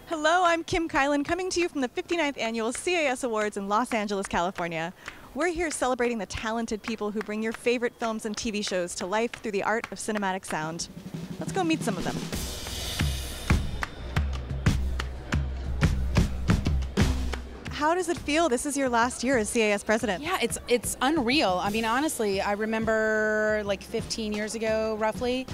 Hello, I'm Kim Kylland, coming to you from the 59th Annual CAS Awards in Los Angeles, California. We're here celebrating the talented people who bring your favorite films and TV shows to life through the art of cinematic sound. Let's go meet some of them. How does it feel? This is your last year as CAS president. Yeah, it's unreal. I mean, honestly, I remember like 15 years ago, roughly,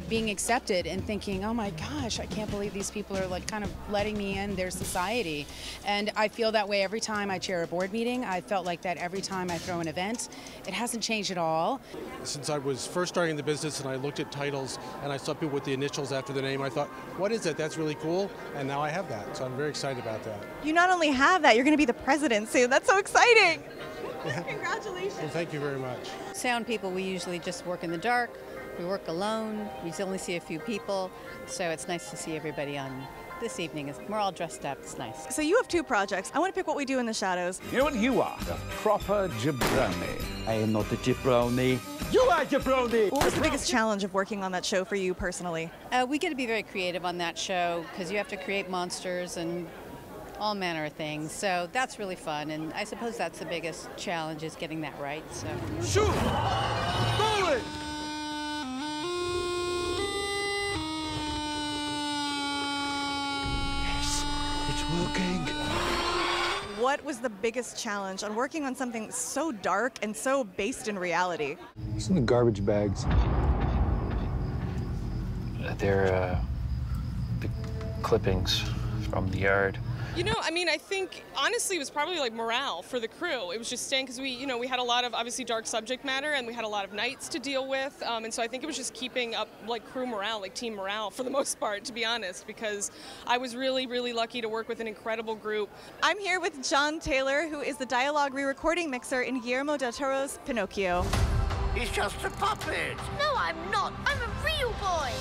being accepted and thinking, oh my gosh, I can't believe these people are like kind of letting me in their society. And I feel that way every time I chair a board meeting. I felt like that every time I throw an event. It hasn't changed at all. Since I was first starting the business and I looked at titles and I saw people with the initials after the name, I thought, what is it? That's really cool. And now I have that. So I'm very excited about that. You not only have that, you're going to be the president soon. That's so exciting. Congratulations. Well, thank you very much. Sound people, we usually just work in the dark. We work alone. We only see a few people. So it's nice to see everybody on this evening. We're all dressed up. It's nice. So you have two projects. I want to pick What We Do in the Shadows. You know what you are? A proper jabroni. I am not a jabroni. You are jabroni! What was the biggest challenge of working on that show for you personally? We get to be very creative on that show because you have to create monsters and all manner of things. So that's really fun, and I suppose that's the biggest challenge is getting that right. So Shoot! Roll it! Yes, it's working. What was the biggest challenge on working on something so dark and so based in reality? What's in the garbage bags? They're the clippings from the yard. You know, I mean, I think, honestly, it was probably like morale for the crew. It was just staying, because we had a lot of, obviously, dark subject matter, and we had a lot of nights to deal with, and so I think it was just keeping up, like, crew morale, like, team morale, for the most part, to be honest, because I was really, really lucky to work with an incredible group. I'm here with John Taylor, who is the dialogue re-recording mixer in Guillermo del Toro's Pinocchio. He's just a puppet. No, I'm not. I'm a real boy.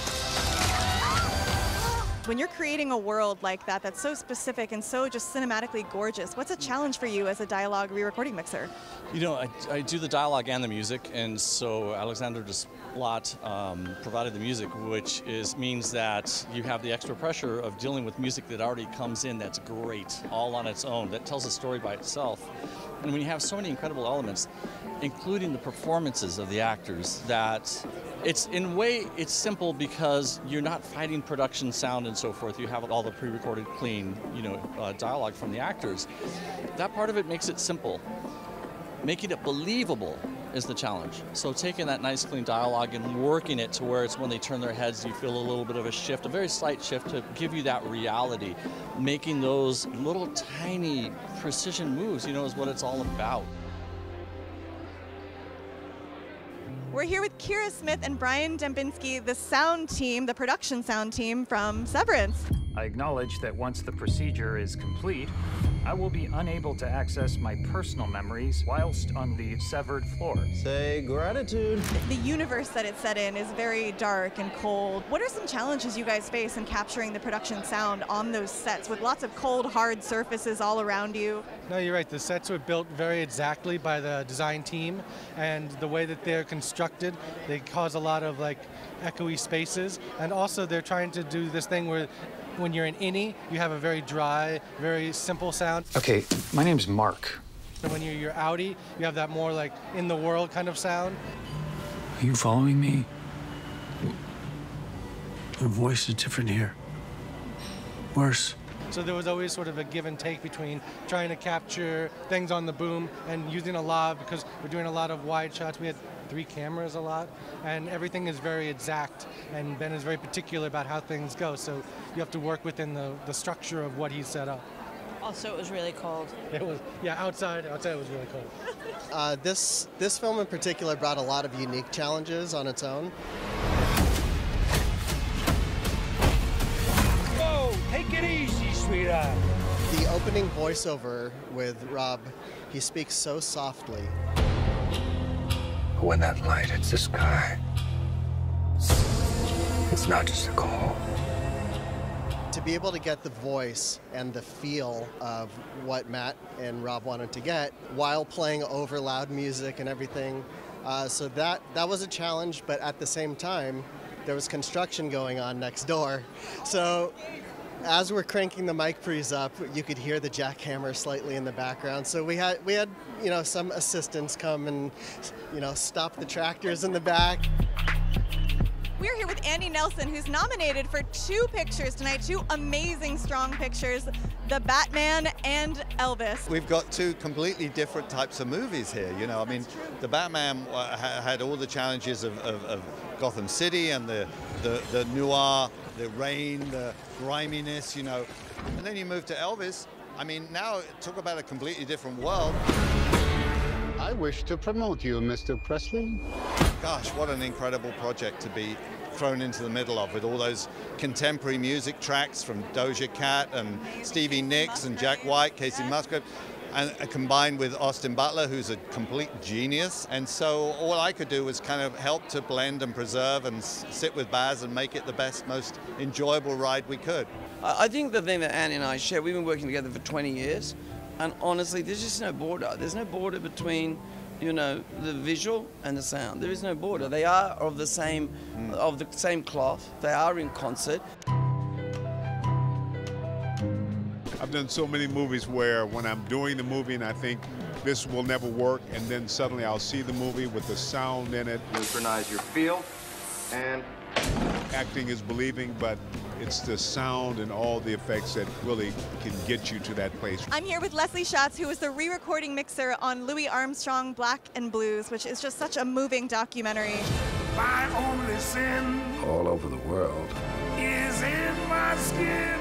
When you're creating a world like that that's so specific and so just cinematically gorgeous, what's a challenge for you as a dialogue re-recording mixer? You know, I do the dialogue and the music, and so Alexander Desplat provided the music, which means that you have the extra pressure of dealing with music that already comes in that's great, all on its own, that tells a story by itself. And when you have so many incredible elements, including the performances of the actors, that in a way, it's simple because you're not fighting production sound and so forth. You have all the pre-recorded, clean, dialogue from the actors. That part of it makes it simple. Making it believable is the challenge. So taking that nice, clean dialogue and working it to where it's when they turn their heads, you feel a little bit of a shift, a very slight shift to give you that reality. Making those little tiny precision moves, is what it's all about. We're here with Kira Smith and Brian Dembinski, the sound team, the production sound team from Severance. I acknowledge that once the procedure is complete, I will be unable to access my personal memories whilst on the severed floor. Say gratitude. The universe that it's set in is very dark and cold. What are some challenges you guys face in capturing the production sound on those sets with lots of cold, hard surfaces all around you? No, you're right. The sets were built very exactly by the design team, and the way that they're constructed, they cause a lot of echoey spaces, and also they're trying to do this thing where when you're in innie, you have a very dry, very simple sound. Okay, my name's Mark. And when you're outie, you have that more in the world kind of sound. Are you following me? The voice is different here. Worse. So there was always sort of a give and take between trying to capture things on the boom and using a lot, because we're doing a lot of wide shots. We had 3 cameras a lot, and everything is very exact, and Ben is very particular about how things go, so you have to work within the structure of what he's set up. Also, it was really cold. It was, yeah, outside it was really cold. This film in particular brought a lot of unique challenges on its own. Whoa, take it easy, sweetheart. The opening voiceover with Rob, he speaks so softly. When that light hits the sky, it's not just a call. To be able to get the voice and the feel of what Matt and Rob wanted to get while playing over loud music and everything, so that was a challenge, but at the same time, there was construction going on next door. So As we're cranking the mic pre's up, you could hear the jackhammer slightly in the background. So we had some assistants come and stop the tractors in the back. We're here with Andy Nelson, who's nominated for 2 pictures tonight, 2 amazing, strong pictures, The Batman and Elvis. We've got 2 completely different types of movies here. I mean, The Batman had all the challenges of Gotham City and the noir, the rain, the griminess, And then you move to Elvis. I mean, now talk about a completely different world. I wish to promote you, Mr. Presley. Gosh, what an incredible project to be thrown into the middle of, with all those contemporary music tracks from Doja Cat and Stevie Nicks and Jack White, Casey Musgrave, and combined with Austin Butler, who's a complete genius. And so all I could do was kind of help to blend and preserve and sit with Baz and make it the best, most enjoyable ride we could. I think the thing that Andy and I share, we've been working together for 20 years, and honestly, there's just no border. There's no border between, the visual and the sound. There is no border. They are of the same cloth. They are in concert. I've done so many movies where when I'm doing the movie and I think this will never work, and then suddenly I'll see the movie with the sound in it. Synchronize your feel and acting is believing, but it's the sound and all the effects that really can get you to that place. I'm here with Leslie Schatz, who was the re-recording mixer on Louis Armstrong Black and Blues, which is just such a moving documentary. My only sin All over the world, is in my skin.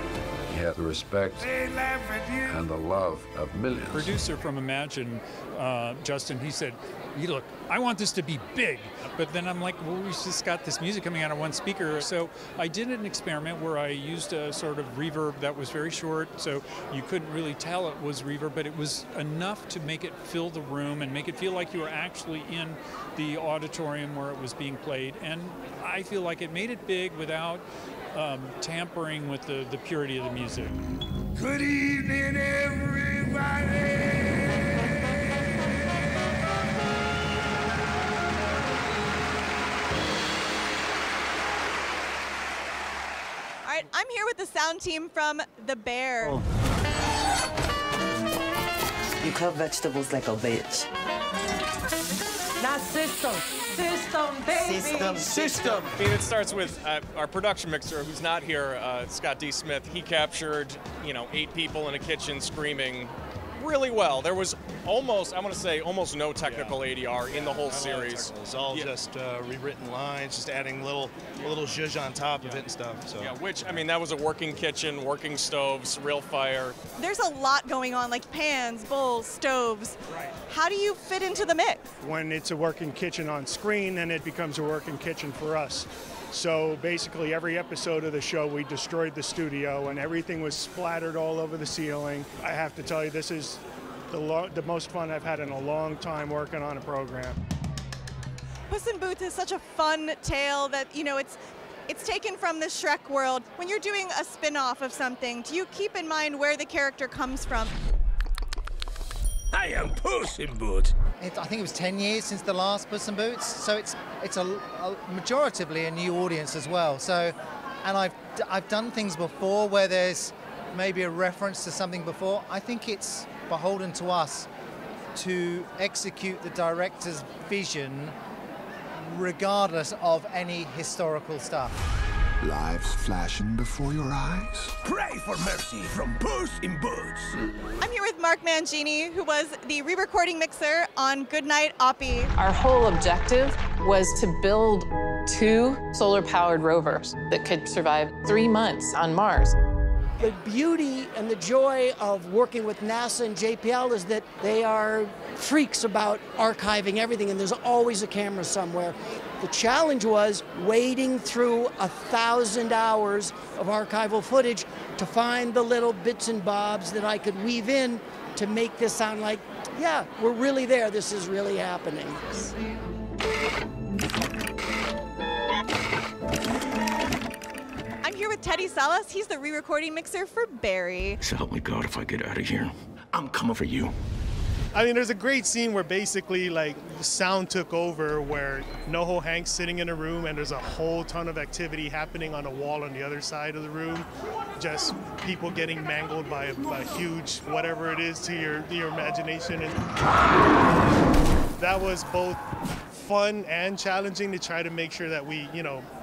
he had the respect They laugh at you. and the love of millions. Producer from Imagine, Justin, he said, look, I want this to be big. But then I'm like, well, we just got this music coming out of one speaker. So I did an experiment where I used a sort of reverb that was very short, so you couldn't really tell it was reverb, but it was enough to make it fill the room and make it feel like you were actually in the auditorium where it was being played. And I feel like it made it big without tampering with the purity of the music. Good evening, everybody. All right, I'm here with the sound team from The Bear. You cut vegetables like a bitch. Now system, baby. System. I mean, it starts with our production mixer, who's not here, Scott D. Smith. He captured, 8 people in a kitchen screaming really well. There was almost no technical ADR in the whole series. It's all just rewritten lines, just adding a little zhuzh on top of it and stuff. So. Yeah, that was a working kitchen, working stoves, real fire. There's a lot going on, like pans, bowls, stoves. Right. How do you fit into the mix? When it's a working kitchen on screen, then it becomes a working kitchen for us. So basically every episode of the show we destroyed the studio and everything was splattered all over the ceiling. I have to tell you, this is the most fun I've had in a long time working on a program. Puss in Boots is such a fun tale that, it's taken from the Shrek world. When you're doing a spin-off of something, do you keep in mind where the character comes from? I am Puss in Boots. I think it was 10 years since the last Puss in Boots, so it's a majoritively a new audience as well. So, and I've done things before where there's maybe a reference to something before. I think it's beholden to us to execute the director's vision regardless of any historical stuff. Lives flashing before your eyes. Pray for mercy from Puss in Boots. I'm here with Mark Mangini, who was the re-recording mixer on Goodnight Oppie. Our whole objective was to build 2 solar-powered rovers that could survive 3 months on Mars. The beauty and the joy of working with NASA and JPL is that they are freaks about archiving everything, and there's always a camera somewhere. The challenge was wading through 1,000 hours of archival footage to find the little bits and bobs that I could weave in to make this sound like, yeah, we're really there, this is really happening. I'm here with Teddy Salas. He's the re-recording mixer for Barry. So help me God, if I get out of here, I'm coming for you. I mean, there's a great scene where basically like the sound took over, where NoHo Hank's sitting in a room and there's a whole ton of activity happening on a wall on the other side of the room. Just people getting mangled by a huge whatever it is to your imagination. And that was both fun and challenging to try to make sure that we,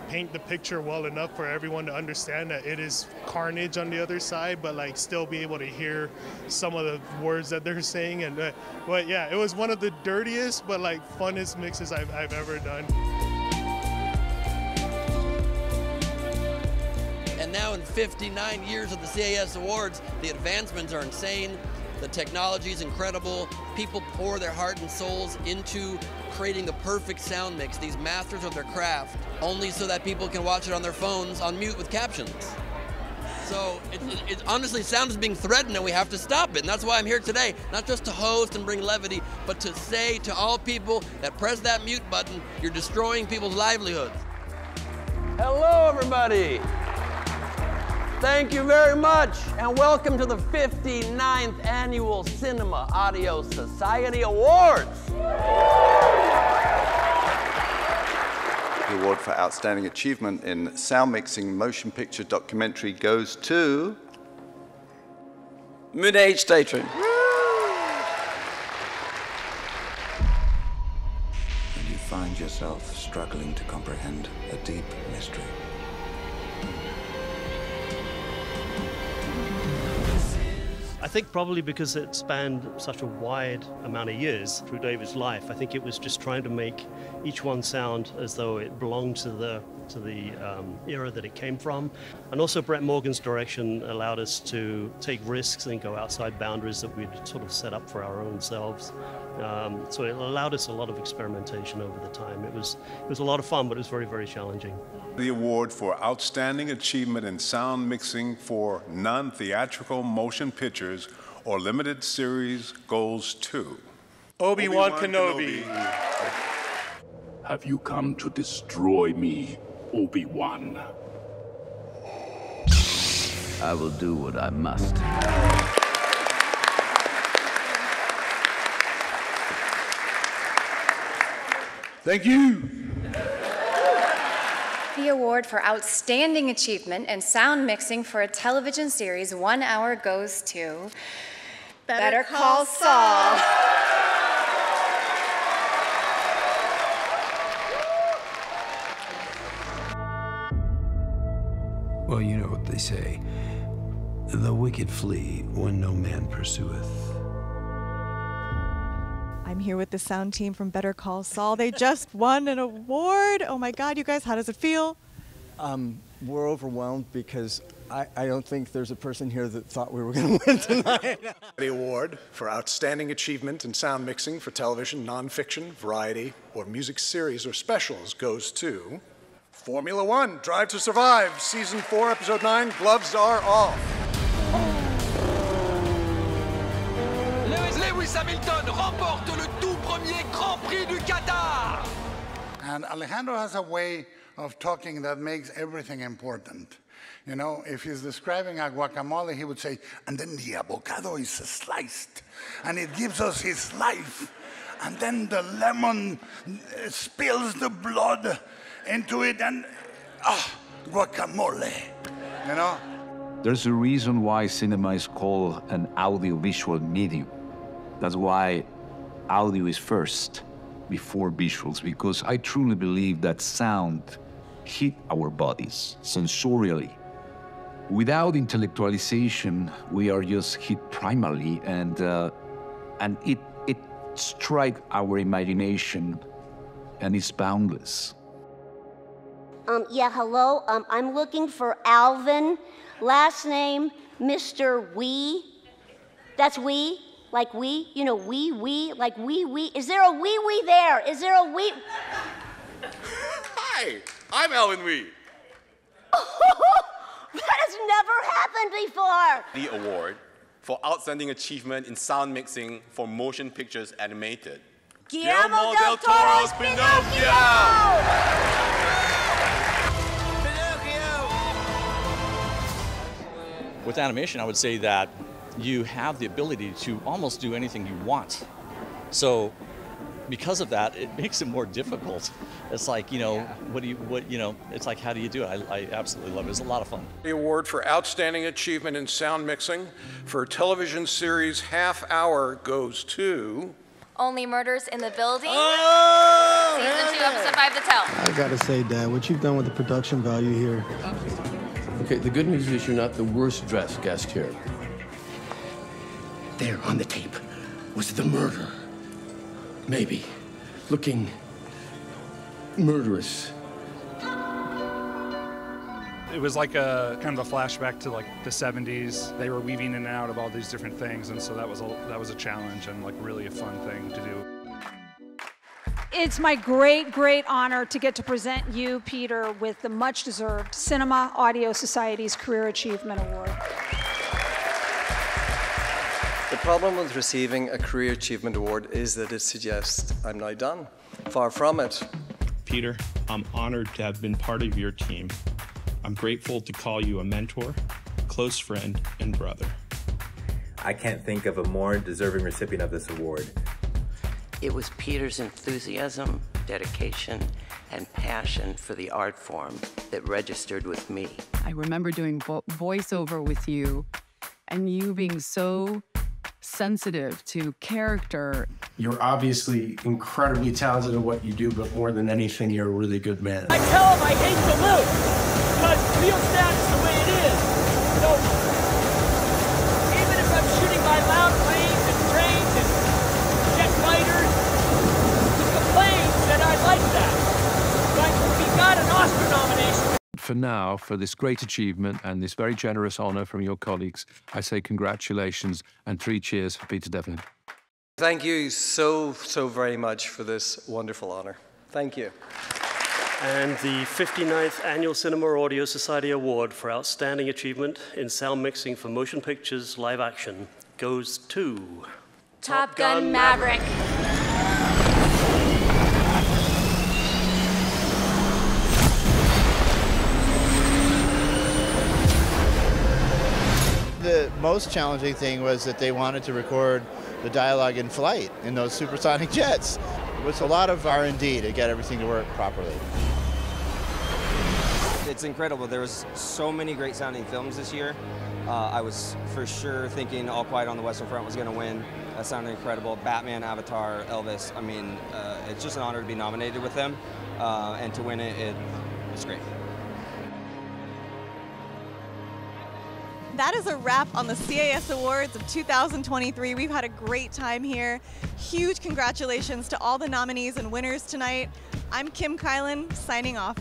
paint the picture well enough for everyone to understand that it is carnage on the other side, but like still be able to hear some of the words that they're saying. And but yeah, it was one of the dirtiest but like funnest mixes I've ever done. And now in 59 years of the CAS Awards, the advancements are insane. The technology is incredible. People pour their heart and souls into creating the perfect sound mix, these masters of their craft, only so that people can watch it on their phones on mute with captions. So it honestly sound is being threatened, and we have to stop it. And that's why I'm here today, not just to host and bring levity, but to say to all people that press that mute button, you're destroying people's livelihoods. Hello, everybody. Thank you very much, and welcome to the 59th Annual Cinema Audio Society Awards. The award for Outstanding Achievement in Sound Mixing Motion Picture Documentary goes to... Moon Age Daydream. And you find yourself struggling to comprehend a deep mystery. I think probably because it spanned such a wide amount of years through David's life, I think it was just trying to make each one sound as though it belonged to the era that it came from. And also Brett Morgan's direction allowed us to take risks and go outside boundaries that we'd sort of set up for our own selves. So it allowed us a lot of experimentation over the time. It was a lot of fun, but it was very, very challenging. The award for Outstanding Achievement in Sound Mixing for Non-Theatrical Motion Pictures or Limited Series goes to... Obi-Wan Kenobi. Have you come to destroy me, Obi-Wan? I will do what I must. Thank you. The award for Outstanding Achievement in Sound Mixing for a Television Series 1 Hour goes to Better Call Saul. Well, you know what they say. The wicked flee when no man pursueth. I'm here with the sound team from Better Call Saul. They just won an award. Oh my God, you guys, how does it feel? We're overwhelmed because I don't think there's a person here that thought we were going to win tonight. The award for Outstanding Achievement in Sound Mixing for Television, Nonfiction, Variety, or Music Series or Specials goes to Formula One, Drive to Survive, Season 4, Episode 9, Gloves Are Off. Lewis Hamilton remporte le tout premier Grand Prix du Qatar. And Alejandro has a way of talking that makes everything important. You know, if he's describing a guacamole, he would say, and then the avocado is sliced, and it gives us his life. And then the lemon spills the blood into it, and guacamole, you know? There's a reason why cinema is called an audiovisual medium. That's why audio is first, before visuals, because I truly believe that sound hit our bodies sensorially. Without intellectualization, we are just hit primarily, and it strikes our imagination, and it's boundless. Yeah, hello. I'm looking for Alvin. Last name, Mr. Wee. That's Wee, like we. You know, wee, like wee. Is there a wee there? Is there a wee? Hi, I'm Alvin Wee. That has never happened before. The award for Outstanding Achievement in Sound Mixing for Motion Pictures Animated. Guillermo del Toro's Pinocchio! With animation, I would say that you have the ability to almost do anything you want So because of that, it makes it more difficult. It's like, you know, it's like, how do you do it? I absolutely love it. It's a lot of fun. The award for Outstanding Achievement in Sound Mixing for television series Half Hour goes to... Only Murders in the Building. Oh, Season 2, episode 5, The Tell. I gotta say, Dad, what you've done with the production value here. Okay, the good news is you're not the worst dressed guest here. There on the tape was the murder. Maybe. Looking murderous. It was like a kind of a flashback to like the 70s. They were weaving in and out of all these different things, and so that was a challenge and like really a fun thing to do. It's my great, great honor to get to present you, Peter, with the much-deserved Cinema Audio Society's Career Achievement Award. The problem with receiving a Career Achievement Award is that it suggests I'm now done. Far from it. Peter, I'm honored to have been part of your team. I'm grateful to call you a mentor, close friend, and brother. I can't think of a more deserving recipient of this award. It was Peter's enthusiasm, dedication, and passion for the art form that registered with me. I remember doing voiceover with you, and you being so sensitive to character. You're obviously incredibly talented at what you do, but more than anything, you're a really good man. I tell him I hate to lose, because real sound is the way it is. So, even if I'm shooting by loud planes and trains and jet fighters, he complains that I like that. But he got an Oscar nomination. For now, for this great achievement and this very generous honor from your colleagues, I say congratulations and 3 cheers for Peter Devlin. Thank you so very much for this wonderful honor. Thank you. And the 59th Annual Cinema Audio Society Award for Outstanding Achievement in Sound Mixing for Motion Pictures Live Action goes to... Top Gun Maverick. The most challenging thing was that they wanted to record the dialogue in flight in those supersonic jets. It was a lot of R&D to get everything to work properly. It's incredible. There was so many great sounding films this year. I was for sure thinking All Quiet on the Western Front was going to win. That sounded incredible. Batman, Avatar, Elvis. I mean, it's just an honor to be nominated with them, and to win it, it's great. That is a wrap on the CAS Awards of 2023. We've had a great time here. Huge congratulations to all the nominees and winners tonight. I'm Kim Kylland, signing off.